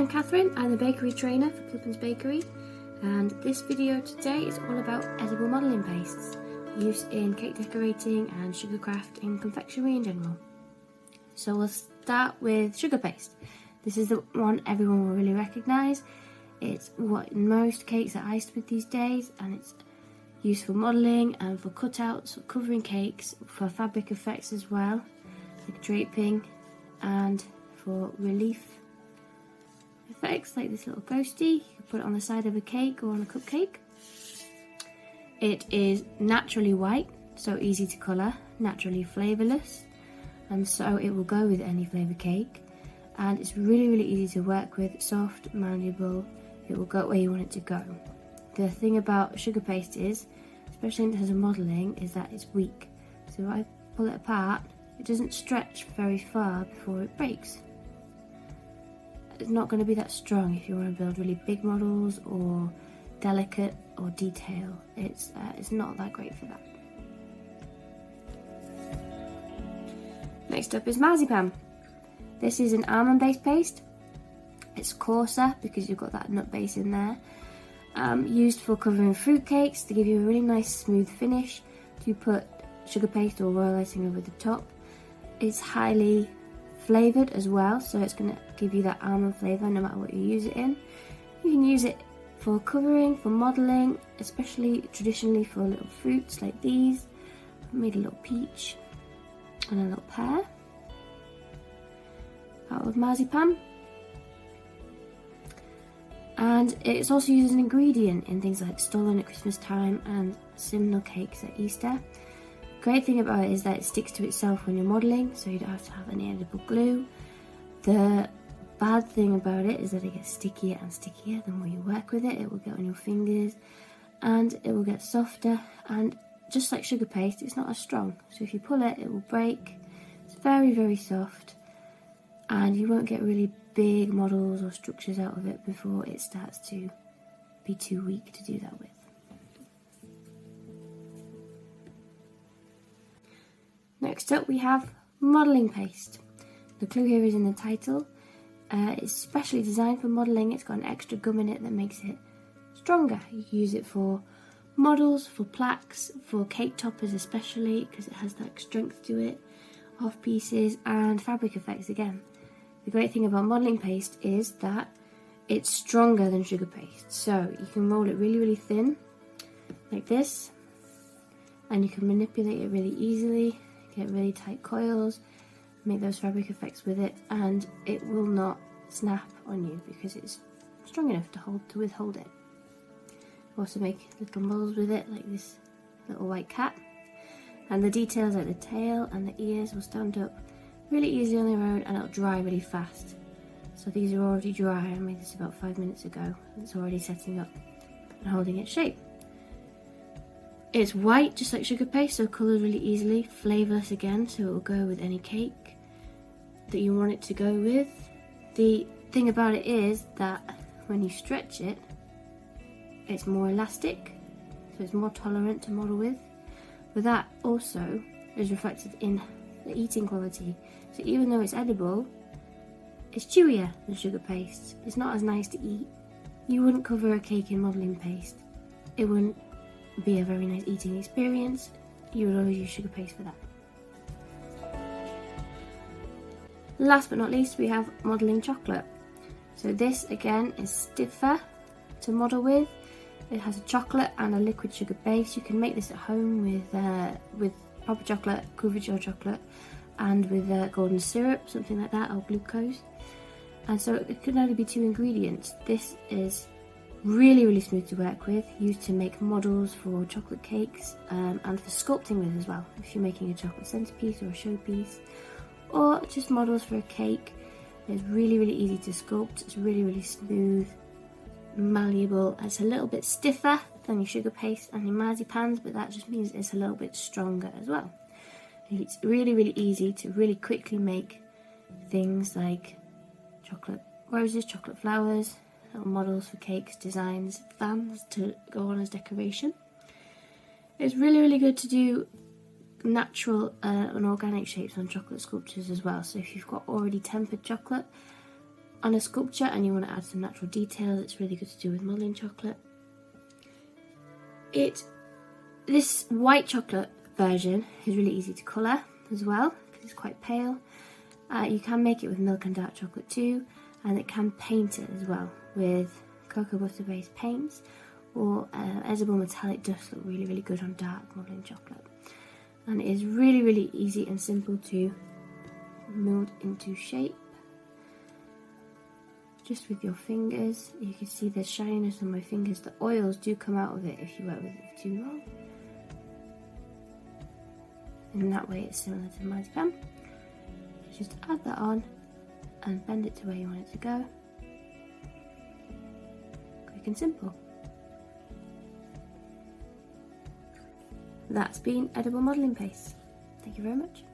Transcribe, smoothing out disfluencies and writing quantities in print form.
I'm Catherine, I'm the bakery trainer for Postance Bakery, and this video today is all about edible modelling pastes, used in cake decorating and sugar craft and confectionery in general. So we'll start with sugar paste. This is the one everyone will really recognise. It's what most cakes are iced with these days, and it's used for modelling and for cutouts, for covering cakes, for fabric effects as well, like draping, and for relief effects like this little ghosty. You can put it on the side of a cake or on a cupcake. It is naturally white, so easy to colour, naturally flavourless, and so it will go with any flavoured cake. And it's really easy to work with, soft, malleable, it will go where you want it to go. The thing about sugar paste is, especially in terms of modelling, is that it's weak. So if I pull it apart, it doesn't stretch very far before it breaks. It's not going to be that strong if you want to build really big models or delicate or detail. It's not that great for that. Next up is Marzipan. This is an almond based paste. It's coarser because you've got that nut base in there. Used for covering fruit cakes to give you a really nice smooth finish. To put sugar paste or royal icing over the top. It's highly flavoured as well, so it's going to give you that almond flavour no matter what you use it in. You can use it for covering, for modelling, especially traditionally for little fruits like these. I've made a little peach and a little pear out of marzipan. And it's also used as an ingredient in things like stollen at Christmas time and simnel cakes at Easter. Great thing about it is that it sticks to itself when you're modelling, so you don't have to have any edible glue. The bad thing about it is that it gets stickier and stickier the more you work with it. It will get on your fingers and it will get softer, and just like sugar paste, it's not as strong. So if you pull it, it will break. It's very soft, and you won't get really big models or structures out of it before it starts to be too weak to do that with. Next up we have modelling paste. The clue here is in the title. It's specially designed for modelling. It's got an extra gum in it that makes it stronger. You can use it for models, for plaques, for cake toppers especially, because it has that strength to it, off pieces, and fabric effects again. The great thing about modelling paste is that it's stronger than sugar paste. So you can roll it really thin, like this, and you can manipulate it really easily. Get really tight coils, make those fabric effects with it, and it will not snap on you because it's strong enough to withhold it. Also make little models with it, like this little white cat, and the details like the tail and the ears will stand up really easily on their own, and it'll dry really fast. So these are already dry. I made this about 5 minutes ago. It's already setting up and holding its shape. It's white, just like sugar paste, so coloured really easily. Flavourless again, so it will go with any cake that you want it to go with. The thing about it is that when you stretch it, it's more elastic, so it's more tolerant to model with. But that also is reflected in the eating quality. So even though it's edible, it's chewier than sugar paste. It's not as nice to eat. You wouldn't cover a cake in modelling paste. It wouldn't be a very nice eating experience. You would always use sugar paste for that. Last but not least, we have modelling chocolate. So this again is stiffer to model with. It has a chocolate and a liquid sugar base. You can make this at home with proper chocolate, couverture chocolate, and with golden syrup, something like that, or glucose. And so it can only be 2 ingredients. This is really smooth to work with, used to make models for chocolate cakes and for sculpting with as well. If you're making a chocolate centerpiece or a showpiece, or just models for a cake, it's really easy to sculpt. It's really smooth, malleable. It's a little bit stiffer than your sugar paste and your marzipans, but that just means it's a little bit stronger as well. It's really easy to really quickly make things like chocolate roses, chocolate flowers, little models for cakes, designs, fans to go on as decoration. It's really good to do natural and organic shapes on chocolate sculptures as well. So if you've got already tempered chocolate on a sculpture and you want to add some natural details, it's really good to do with modelling chocolate. This white chocolate version is really easy to colour as well, because it's quite pale. You can make it with milk and dark chocolate too, and it can paint it as well with cocoa butter based paints, or edible metallic dust look really, really good on dark modelling chocolate. And it is really, really easy and simple to mould into shape. Just with your fingers, you can see the shininess on my fingers. The oils do come out of it if you work with it for too long. In that way it's similar to Marzipan. Just add that on and bend it to where you want it to go. Quick and simple. That's been edible modelling paste. Thank you very much.